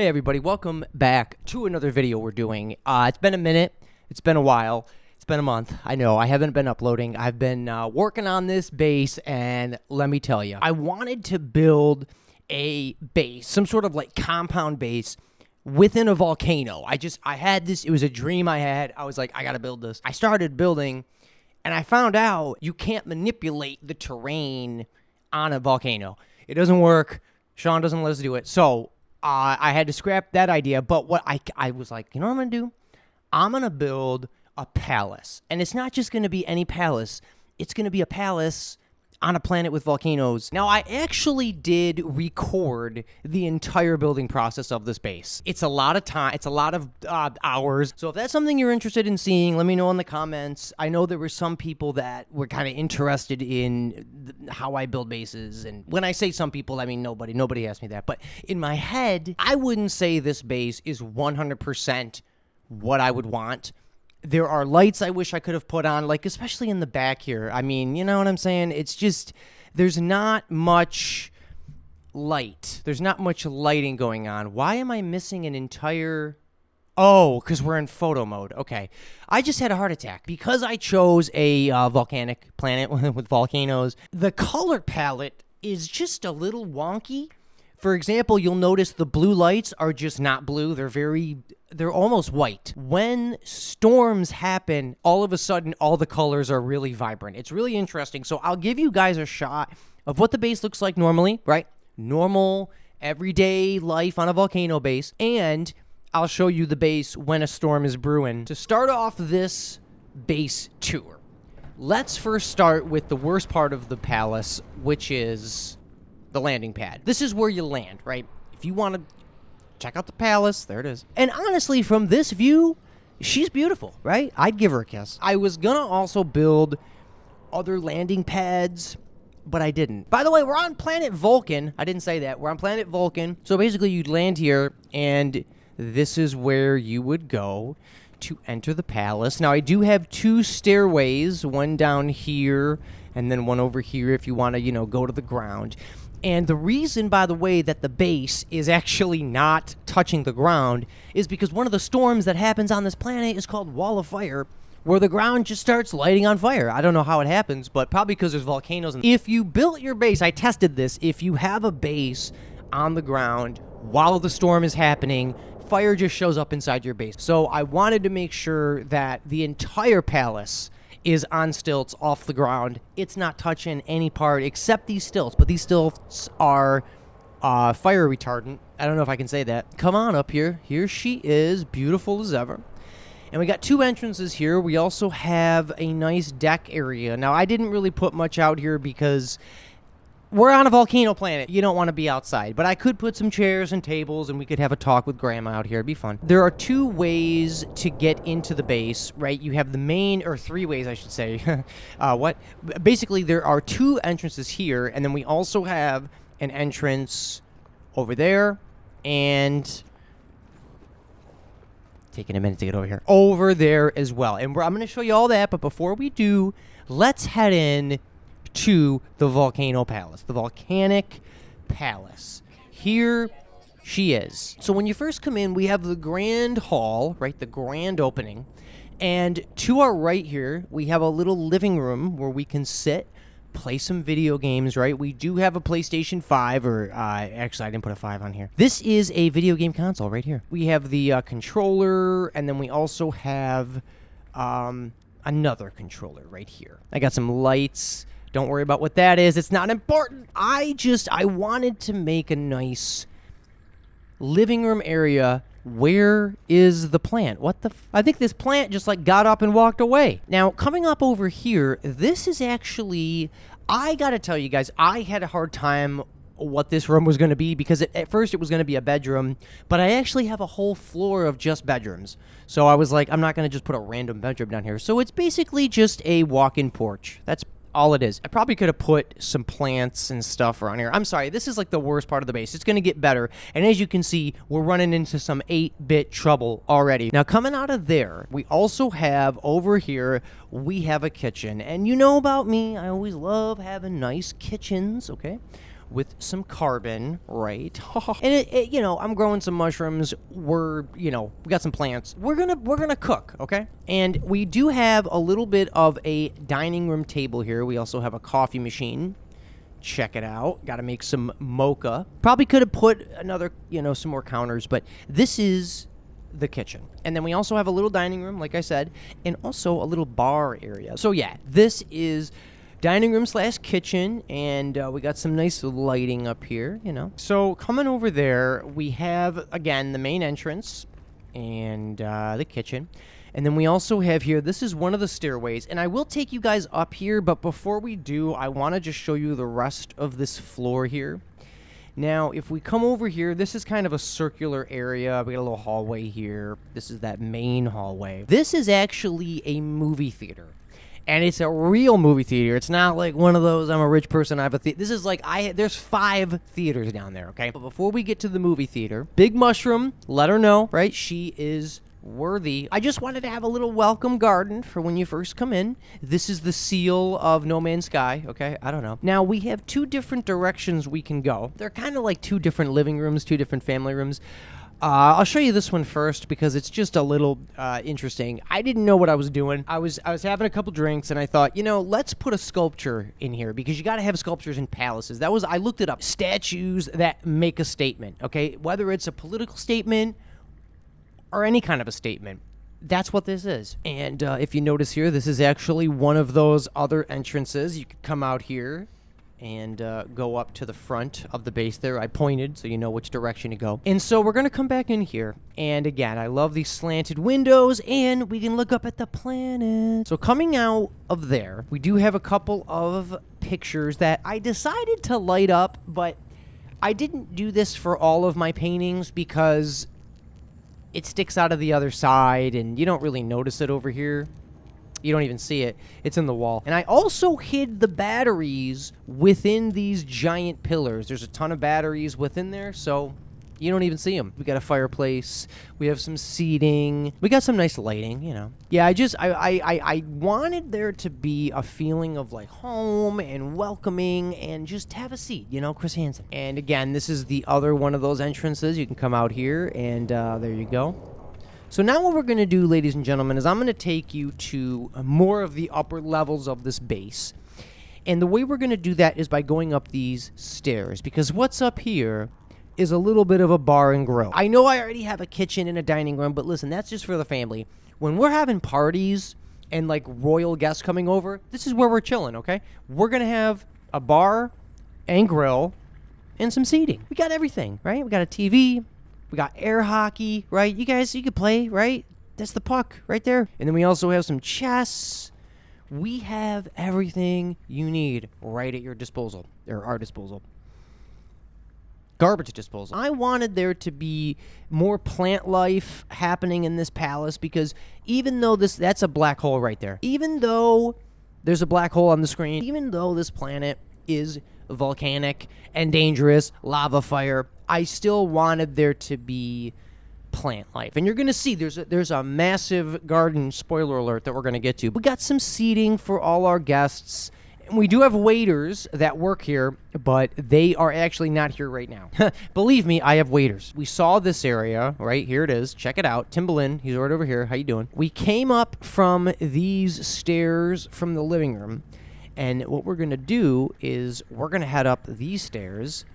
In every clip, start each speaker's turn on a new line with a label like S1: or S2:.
S1: Hey everybody, welcome back to another video we're doing. It's been a minute, it's been a while, it's been a month. I know, I haven't been uploading. I've been working on this base, and let me tell you, I wanted to build a base, some sort of like compound base within a volcano. I had this, it was a dream I had. I was like, I gotta build this. I started building, and I found out you can't manipulate the terrain on a volcano. It doesn't work. Sean doesn't let us do it. So I had to scrap that idea, but what I was like, you know what I'm going to do? I'm going to build a palace. And it's not just going to be any palace. It's going to be a palace on a planet with volcanoes. Now, I actually did record the entire building process of this base. It's a lot of time. It's a lot of hours. So if that's something you're interested in seeing, let me know in the comments. I know there were some people that were kind of interested in how I build bases. And when I say some people, I mean nobody. Nobody asked me that. But in my head, I wouldn't say this base is 100% what I would want. There are lights I wish I could have put on, like especially in the back here. I mean, you know what I'm saying? It's just, there's not much light. There's not much lighting going on. Why am I missing an entire... Oh, because we're in photo mode. Okay. I just had a heart attack. Because I chose a volcanic planet with volcanoes, the color palette is just a little wonky. For example, you'll notice the blue lights are just not blue. They're almost white. When storms happen, all of a sudden, all the colors are really vibrant. It's really interesting. So I'll give you guys a shot of what the base looks like normally, right? Normal, everyday life on a volcano base. And I'll show you the base when a storm is brewing. To start off this base tour, let's first start with the worst part of the palace, which is the landing pad. This is where you land, right? If you want to check out the palace, there it is. And honestly, from this view, she's beautiful, right? I'd give her a kiss. I was gonna also build other landing pads, but I didn't. By the way, we're on planet Vulcan. I didn't say that. We're on planet Vulcan. So basically, you'd land here, and this is where you would go to enter the palace. Now, I do have two stairways, one down here, and then one over here if you want to, go to the ground. And the reason, by the way, that the base is actually not touching the ground is because one of the storms that happens on this planet is called Wall of Fire, where the ground just starts lighting on fire. I don't know how it happens, but probably because there's volcanoes. If you built your base, I tested this, if you have a base on the ground while the storm is happening, fire just shows up inside your base. So I wanted to make sure that the entire palace is on stilts off the ground. It's not touching any part except these stilts, but these stilts are fire retardant. I don't know if I can say that. Come on up here. Here she is, beautiful as ever. And we got two entrances here. We also have a nice deck area. Now, I didn't really put much out here because we're on a volcano planet. You don't want to be outside. But I could put some chairs and tables, and we could have a talk with Grandma out here. It'd be fun. There are two ways to get into the base, right? You have the main, or three ways, I should say. Basically, there are two entrances here, and then we also have an entrance over there, and... taking a minute to get over here. Over there as well. And I'm going to show you all that, but before we do, let's head in to the volcano palace, the volcanic palace. Here she is. So when you first come in, we have the grand hall, right? The grand opening. And to our right here, we have a little living room where we can sit, play some video games, right? We do have a PlayStation 5, or actually, I didn't put a 5 on here. This is a video game console right here. We have the controller, and then we also have another controller right here. I got some lights. Don't worry about what that is. It's not important. I wanted to make a nice living room area. Where is the plant? What the I think this plant just got up and walked away. Now, coming up over here, this is actually, I gotta tell you guys, I had a hard time what this room was going to be because at first it was going to be a bedroom, but I actually have a whole floor of just bedrooms. So I was like, I'm not going to just put a random bedroom down here. So it's basically just a walk-in porch. That's all it is. I probably could have put some plants and stuff around here. I'm sorry, this is the worst part of the base. It's going to get better. And as you can see, we're running into some 8-bit trouble already. Now, coming out of there, we also have over here, we have a kitchen. And you know about me, I always love having nice kitchens, okay? with some carbon, right? And you know, I'm growing some mushrooms. We're, you know, we got some plants. We're gonna cook, okay? And we do have a little bit of a dining room table here. We also have a coffee machine. Check it out. Got to make some mocha. Probably could have put another, you know, some more counters, but this is the kitchen. And then we also have a little dining room, like I said, and also a little bar area. So yeah, this is dining room / kitchen, and we got some nice lighting up here, you know. So coming over there, we have, again, the main entrance and the kitchen. And then we also have here, this is one of the stairways, and I will take you guys up here, but before we do, I want to just show you the rest of this floor here. Now, if we come over here, this is kind of a circular area. We got a little hallway here. This is that main hallway. This is actually a movie theater, and it's a real movie theater. It's not like one of those, I'm a rich person, I have a theater. This is like, there's 5 theaters down there, okay? But before we get to the movie theater, Big Mushroom, let her know, right? She is worthy. I just wanted to have a little welcome garden for when you first come in. This is the seal of No Man's Sky, okay? I don't know. Now, we have 2 different directions we can go. They're kind of like 2 different living rooms, 2 different family rooms. I'll show you this one first because it's just a little interesting. I didn't know what I was doing. I was having a couple drinks and I thought, you know, let's put a sculpture in here because you got to have sculptures in palaces. I looked it up. Statues that make a statement, okay? Whether it's a political statement or any kind of a statement. That's what this is. And if you notice here, this is actually one of those other entrances. You could come out here and go up to the front of the base there. I pointed so you know which direction to go. And so we're going to come back in here. And again, I love these slanted windows, and we can look up at the planet. So coming out of there, we do have a couple of pictures that I decided to light up, but I didn't do this for all of my paintings because it sticks out of the other side, and you don't really notice it over here. You don't even see it. It's in the wall. And I also hid the batteries within these giant pillars. There's a ton of batteries within there, so you don't even see them. We got a fireplace. We have some seating. We got some nice lighting, you know. Yeah, I wanted there to be a feeling of like home and welcoming and just have a seat, you know, Chris Hansen. And again, this is the other one of those entrances. You can come out here, and there you go. So now what we're going to do, ladies and gentlemen, is I'm going to take you to more of the upper levels of this base. And the way we're going to do that is by going up these stairs, because what's up here is a little bit of a bar and grill. I know I already have a kitchen and a dining room, but listen, that's just for the family. When we're having parties and like royal guests coming over, this is where we're chilling, okay? We're going to have a bar and grill and some seating. We got everything, right? We got a TV. We got air hockey, right? You guys, you could play, right? That's the puck right there. And then we also have some chess. We have everything you need right at your disposal, or our disposal. Garbage disposal. I wanted there to be more plant life happening in this palace because even though that's a black hole right there, even though there's a black hole on the screen, even though this planet is volcanic and dangerous, lava fire, I still wanted there to be plant life. And you're going to see there's a massive garden, spoiler alert, that we're going to get to. We got some seating for all our guests. We do have waiters that work here, but they are actually not here right now. Believe me, I have waiters. We saw this area, right? Here it is. Check it out. Timbaland, he's right over here. How you doing? We came up from these stairs from the living room, and what we're going to do is we're going to head up these stairs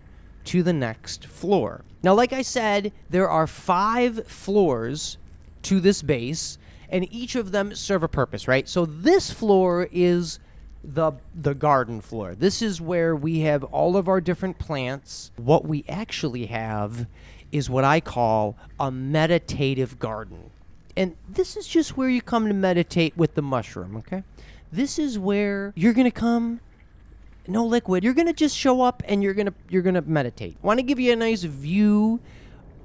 S1: to the next floor. Now, like I said, there are 5 floors to this base, and each of them serve a purpose, right? So this floor is the garden floor. This is where we have all of our different plants. What we actually have is what I call a meditative garden. And this is just where you come to meditate with the mushroom, okay? This is where you're going to come, no liquid. You're going to just show up and you're going to meditate. Want to give you a nice view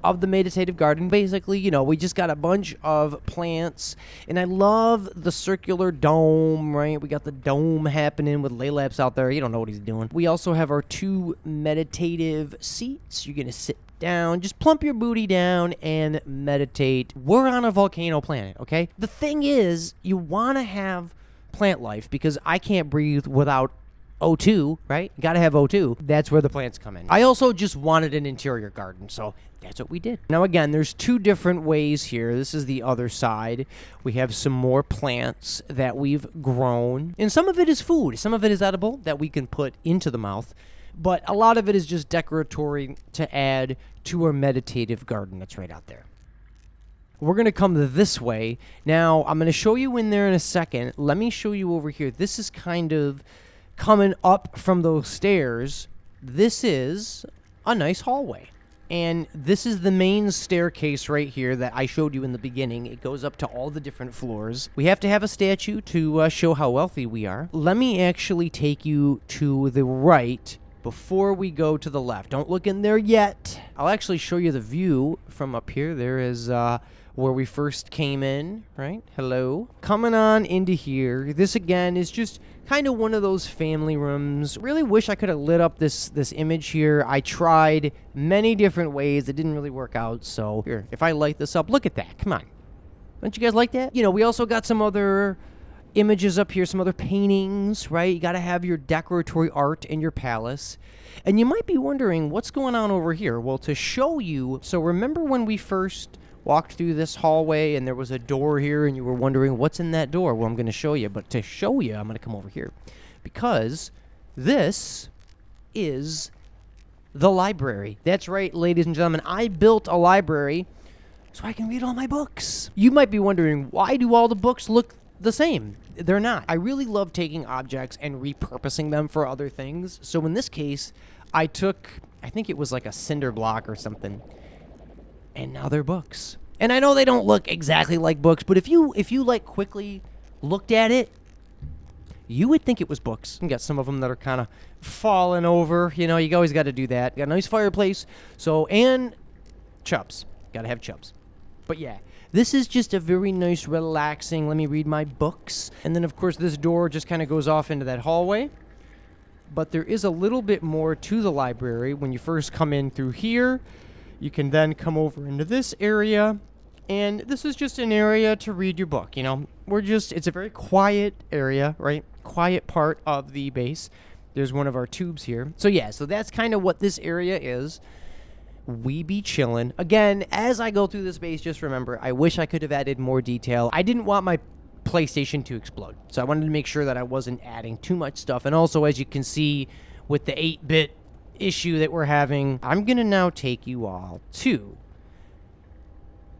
S1: of the meditative garden. Basically, you know, we just got a bunch of plants, and I love the circular dome, right? We got the dome happening with Laylaps out there. You don't know what he's doing. We also have our 2 meditative seats. You're going to sit down, just plump your booty down and meditate. We're on a volcano planet, okay? The thing is, you want to have plant life because I can't breathe without O2, right? Gotta have O2. That's where the plants come in. I also just wanted an interior garden, so that's what we did. Now, again, there's two different ways here. This is the other side. We have some more plants that we've grown. And some of it is food. Some of it is edible that we can put into the mouth. But a lot of it is just decoratory to add to our meditative garden that's right out there. We're going to come this way. Now, I'm going to show you in there in a second. Let me show you over here. This is kind of coming up from those stairs. This is a nice hallway. And this is the main staircase right here that I showed you in the beginning. It goes up to all the different floors. We have to have a statue to show how wealthy we are. Let me actually take you to the right before we go to the left. Don't look in there yet. I'll actually show you the view from up here. There is where we first came in, right? Hello. Coming on into here. This, again, is just kind of one of those family rooms. Really wish I could have lit up this image here. I tried many different ways. It didn't really work out. So here, if I light this up, look at that. Come on. Don't you guys like that? You know, we also got some other images up here, some other paintings, right? You got to have your decoratory art in your palace. And you might be wondering, what's going on over here? Well, to show you, so remember when we first walked through this hallway and there was a door here and you were wondering what's in that door? Well, I'm going to show you, but to show you, I'm going to come over here because this is the library. That's right, ladies and gentlemen. I built a library so I can read all my books. You might be wondering, why do all the books look the same? They're not. I really love taking objects and repurposing them for other things. So in this case, I took, I think it was like a cinder block or something, and now they're books. And I know they don't look exactly like books, but if you like quickly looked at it, you would think it was books. You got some of them that are kind of falling over. You know, you always got to do that. Got a nice fireplace. So, and chubs. Got to have chubs. But yeah, this is just a very nice, relaxing, let me read my books. And then, of course, this door just kind of goes off into that hallway. But there is a little bit more to the library. When you first come in through here, you can then come over into this area. And this is just an area to read your book. You know, it's a very quiet area, right? Quiet part of the base. There's one of our tubes here. So yeah, so that's kind of what this area is. We be chillin'. Again, as I go through this base, just remember, I wish I could have added more detail. I didn't want my PlayStation to explode. So I wanted to make sure that I wasn't adding too much stuff. And also, as you can see, with the 8-bit issue that we're having, I'm going to now take you all to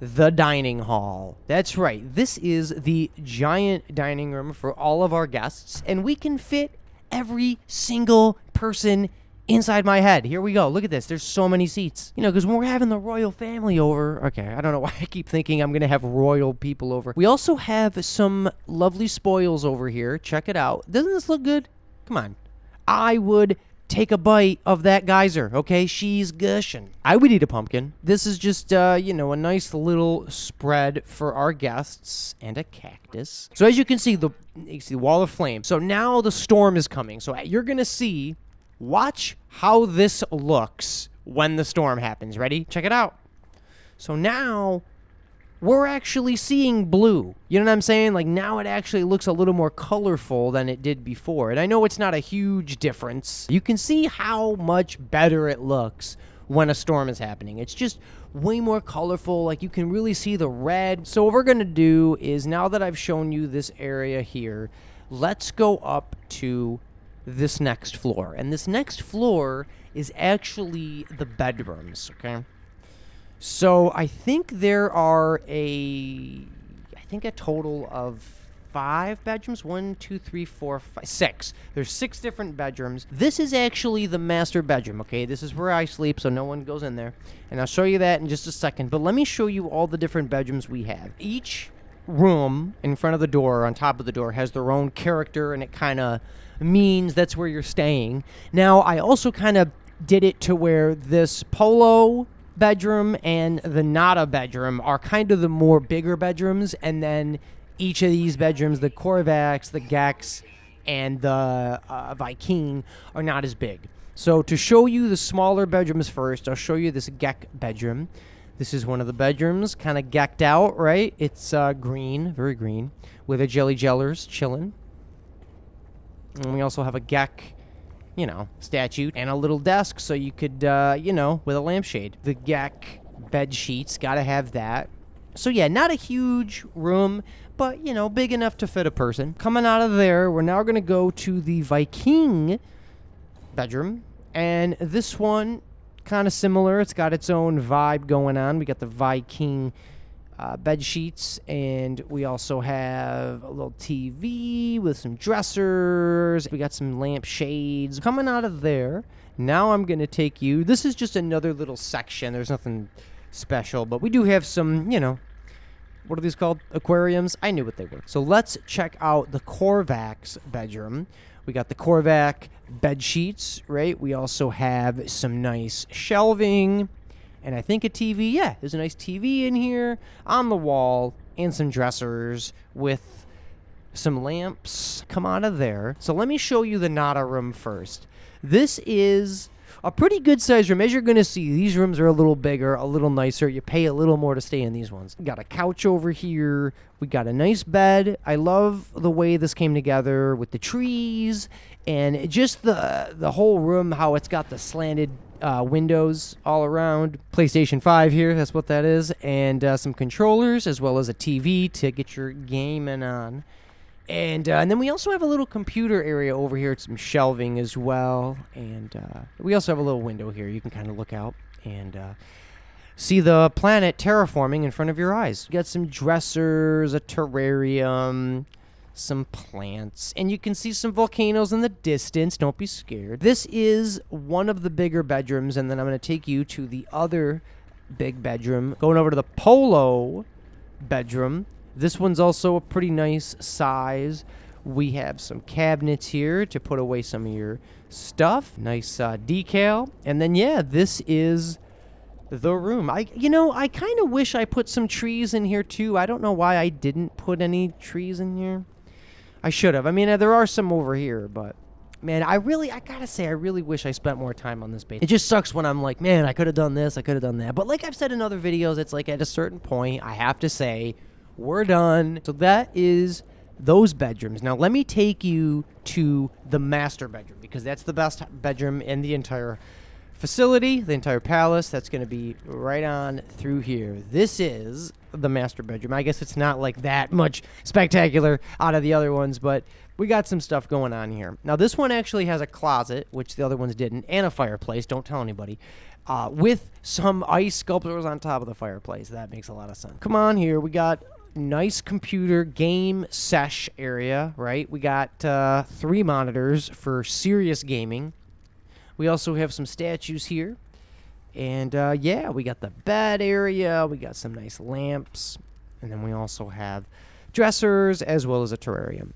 S1: the dining hall. That's right. This is the giant dining room for all of our guests, and we can fit every single person inside my head. Here we go. Look at this. There's so many seats. You know, because when we're having the royal family over, okay, I don't know why I keep thinking I'm going to have royal people over. We also have some lovely spoils over here. Check it out. Doesn't this look good? Come on. I would take a bite of that geyser, okay? She's gushing. I would eat a pumpkin. This is just, you know, a nice little spread for our guests and a cactus. So as you can see, you see the wall of flame. So now the storm is coming. So you're going to see, watch how this looks when the storm happens. Ready? Check it out. So now we're actually seeing blue. You know what I'm saying? Like, now it actually looks a little more colorful than it did before. And I know it's not a huge difference. You can see how much better it looks when a storm is happening. It's just way more colorful. Like, you can really see the red. So what we're going to do is, now that I've shown you this area here, let's go up to this next floor. And this next floor is actually the bedrooms, okay? So I think there are a total of 5 bedrooms. 1, 2, 3, 4, 5, 6. There's 6 different bedrooms. This is actually the master bedroom, okay? This is where I sleep, so no one goes in there. And I'll show you that in just a second. But let me show you all the different bedrooms we have. Each room in front of the door, on top of the door, has their own character, and it kind of means that's where you're staying. Now, I also kind of did it to where this polo bedroom and the Nada bedroom are kind of the more bigger bedrooms, and then each of these bedrooms, the Korvax, the Gex, and the Viking, are not as big. So to show you the smaller bedrooms first, I'll show you this Gek bedroom. This is one of the bedrooms, kind of gecked out, right? It's green, very green, with a Jelly Jellers chilling. And we also have a Gek you know, statue and a little desk so you could, you know, with a lampshade. The Geck bed sheets, gotta have that. So yeah, not a huge room, but, you know, big enough to fit a person. Coming out of there, we're now gonna go to the Viking bedroom. And this one, kind of similar. It's got its own vibe going on. We got the Viking bed sheets, and we also have a little TV with some dressers. We got some lamp shades. Coming out of there, now I'm going to take you. This is just another little section. There's nothing special, but we do have some, you know, what are these called? Aquariums? I knew what they were. So let's check out the Korvac's bedroom. We got the Korvac bed sheets, right? We also have some nice shelving. And I think a TV, yeah, there's a nice TV in here on the wall and some dressers with some lamps. Come out of there. So let me show you the Nada room first. This is a pretty good size room. As you're going to see, these rooms are a little bigger, a little nicer. You pay a little more to stay in these ones. We got a couch over here. We got a nice bed. I love the way this came together with the trees and just the whole room, how it's got the slanted windows all around. PlayStation 5 here, that's what that is, and some controllers as well as a TV to get your gaming on. And then we also have a little computer area over here, some shelving as well, and we also have a little window here. You can kind of look out and see the planet terraforming in front of your eyes. You got some dressers, a terrarium, some plants, and you can see some volcanoes in the distance. Don't be scared. This is one of the bigger bedrooms, and then I'm going to take you to the other big bedroom. Going over to the Polo bedroom. This one's also a pretty nice size. We have some cabinets here to put away some of your stuff. Nice decal. And then, yeah, this is the room. I kind of wish I put some trees in here, too. I don't know why I didn't put any trees in here. I should have. I mean, there are some over here, but man, I gotta say, I really wish I spent more time on this base. It just sucks when I'm like, man, I could have done this, I could have done that. But like I've said in other videos, it's like at a certain point, I have to say, we're done. So that is those bedrooms. Now, let me take you to the master bedroom, because that's the best bedroom in the entire facility, the entire palace. That's going to be right on through here. This is the master bedroom. I guess it's not like that much spectacular out of the other ones, but we got some stuff going on here. Now, this one actually has a closet, which the other ones didn't, and a fireplace. Don't tell anybody. With some ice sculptures on top of the fireplace. That makes a lot of sense. Come on here. We got nice computer game sesh area, right? We got 3 monitors for serious gaming. We also have some statues here. And, yeah, we got the bed area. We got some nice lamps. And then we also have dressers as well as a terrarium.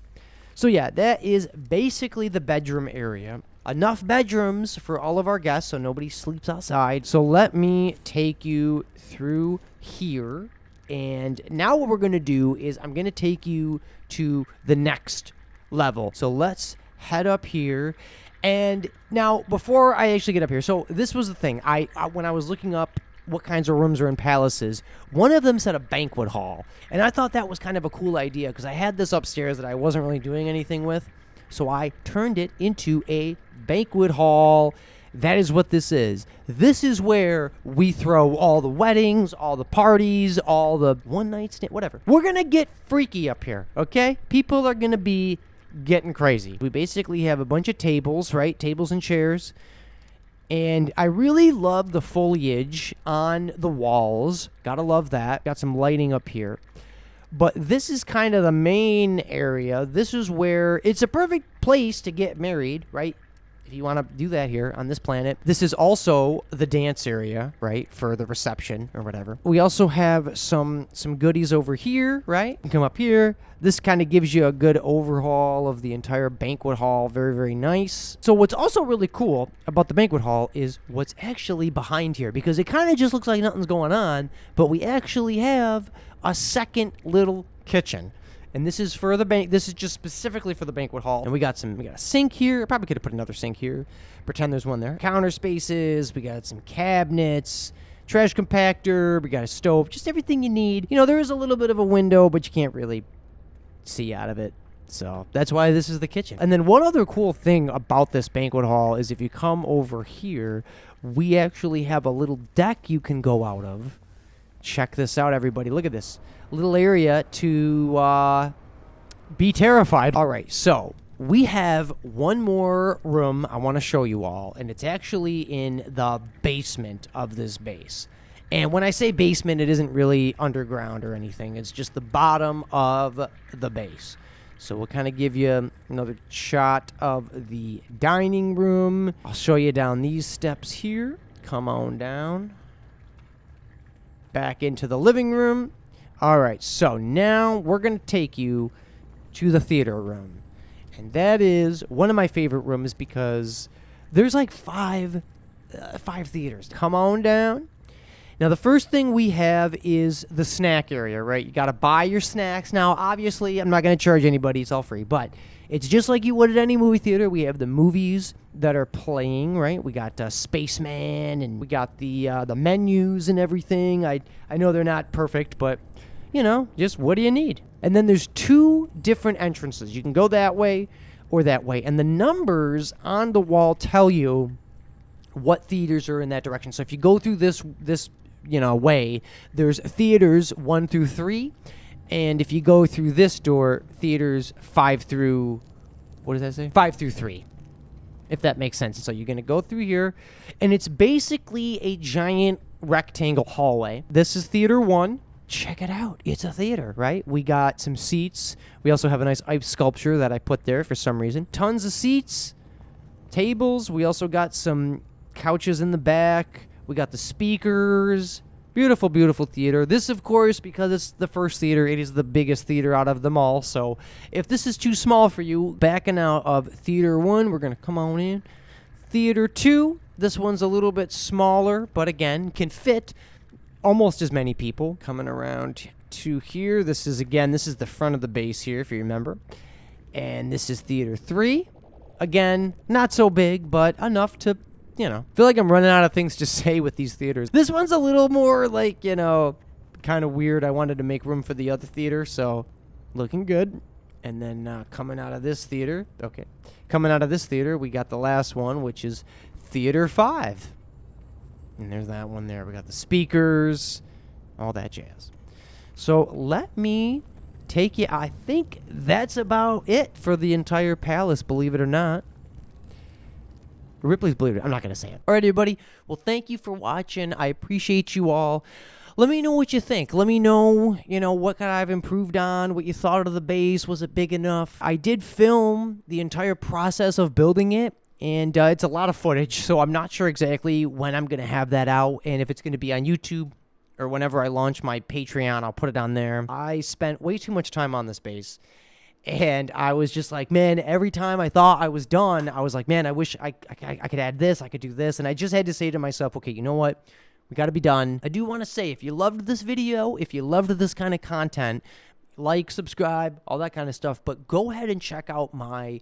S1: So, yeah, that is basically the bedroom area. Enough bedrooms for all of our guests so nobody sleeps outside. So let me take you through here. And now what we're going to do is I'm going to take you to the next level. So let's head up here. And now, before I actually get up here, so this was the thing. I when I was looking up what kinds of rooms are in palaces, one of them said a banquet hall. And I thought that was kind of a cool idea because I had this upstairs that I wasn't really doing anything with. So I turned it into a banquet hall. That is what this is. This is where we throw all the weddings, all the parties, all the one-night stand, whatever. We're going to get freaky up here, okay? People are going to be getting crazy. We basically have a bunch of tables, right? Tables and chairs. And I really love the foliage on the walls. Gotta love that. Got some lighting up here. But this is kind of the main area. This is where it's a perfect place to get married, right? If you want to do that here on this planet. This is also the dance area, right, for the reception or whatever. We also have some goodies over here, right? You come up here. This kind of gives you a good overhaul of the entire banquet hall. Very, very nice. So what's also really cool about the banquet hall is what's actually behind here, because it kind of just looks like nothing's going on, but we actually have a second little kitchen. And this is for the bank. This is just specifically for the banquet hall. And we got a sink here. I probably could have put another sink here. Pretend there's one there. Counter spaces. We got some cabinets, trash compactor. We got a stove. Just everything you need. You know, there is a little bit of a window, but you can't really see out of it So that's why this is the kitchen. And then one other cool thing about this banquet hall is if you come over here, we actually have a little deck you can go out of. Check this out, everybody. Look at this little area to be terrified. All right, so we have one more room I want to show you all, and it's actually in the basement of this base. And when I say basement, it isn't really underground or anything. It's just the bottom of the base. So we'll kind of give you another shot of the dining room. I'll show you down these steps here. Come on down. Back into the living room. All right, so now we're going to take you to the theater room. And that is one of my favorite rooms because there's like five theaters. Come on down. Now, the first thing we have is the snack area, right? You got to buy your snacks. Now, obviously, I'm not going to charge anybody. It's all free. But it's just like you would at any movie theater. We have the movies that are playing, right? We got Spaceman, and we got the menus and everything. I know they're not perfect, but, you know, just what do you need? And then there's two different entrances. You can go that way or that way. And the numbers on the wall tell you what theaters are in that direction. So if you go through this way, there's theaters 1 through 3. And if you go through this door, theaters 5 through, what does that say? 5 through 3, if that makes sense. So you're going to go through here, and it's basically a giant rectangle hallway. This is theater 1. Check it out. It's a theater, right? We got some seats. We also have a nice ice sculpture that I put there for some reason. Tons of seats, tables. We also got some couches in the back. We got the speakers. Beautiful, beautiful theater. This, of course, because it's the first theater, it is the biggest theater out of them all. So if this is too small for you, backing out of theater 1, we're going to come on in. Theater 2, this one's a little bit smaller, but again, can fit almost as many people. Coming around to here, this is the front of the base here, if you remember. And this is theater 3. Again, not so big, but enough to, feel like I'm running out of things to say with these theaters. This one's a little more like, kind of weird. I wanted to make room for the other theater, so looking good. And then coming out of this theater, we got the last one, which is theater 5. And there's that one there. We got the speakers, all that jazz. So let me take you. I think that's about it for the entire palace, believe it or not. Ripley's Believe It. I'm not going to say it. All right, everybody. Well, thank you for watching. I appreciate you all. Let me know what you think. Let me know, what could I have improved on, what you thought of the base. Was it big enough? I did film the entire process of building it. And it's a lot of footage, so I'm not sure exactly when I'm going to have that out and if it's going to be on YouTube or whenever I launch my Patreon, I'll put it on there. I spent way too much time on this base, and I was just like, man, every time I thought I was done, I was like, man, I wish I could add this, I could do this, and I just had to say to myself, okay, you know what? We got to be done. I do want to say, if you loved this video, if you loved this kind of content, like, subscribe, all that kind of stuff, but go ahead and check out my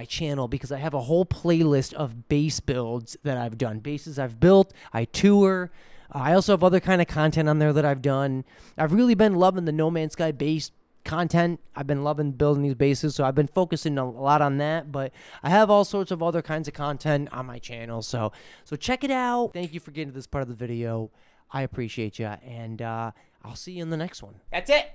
S1: channel, because I have a whole playlist of base builds that I've done. Bases I've built, I tour. I also have other kind of content on there that I've done. I've really been loving the No Man's Sky base content. I've been loving building these bases, so I've been focusing a lot on that, but I have all sorts of other kinds of content on my channel, so check it out. Thank you for getting to this part of the video. I appreciate you, and I'll see you in the next one. That's it.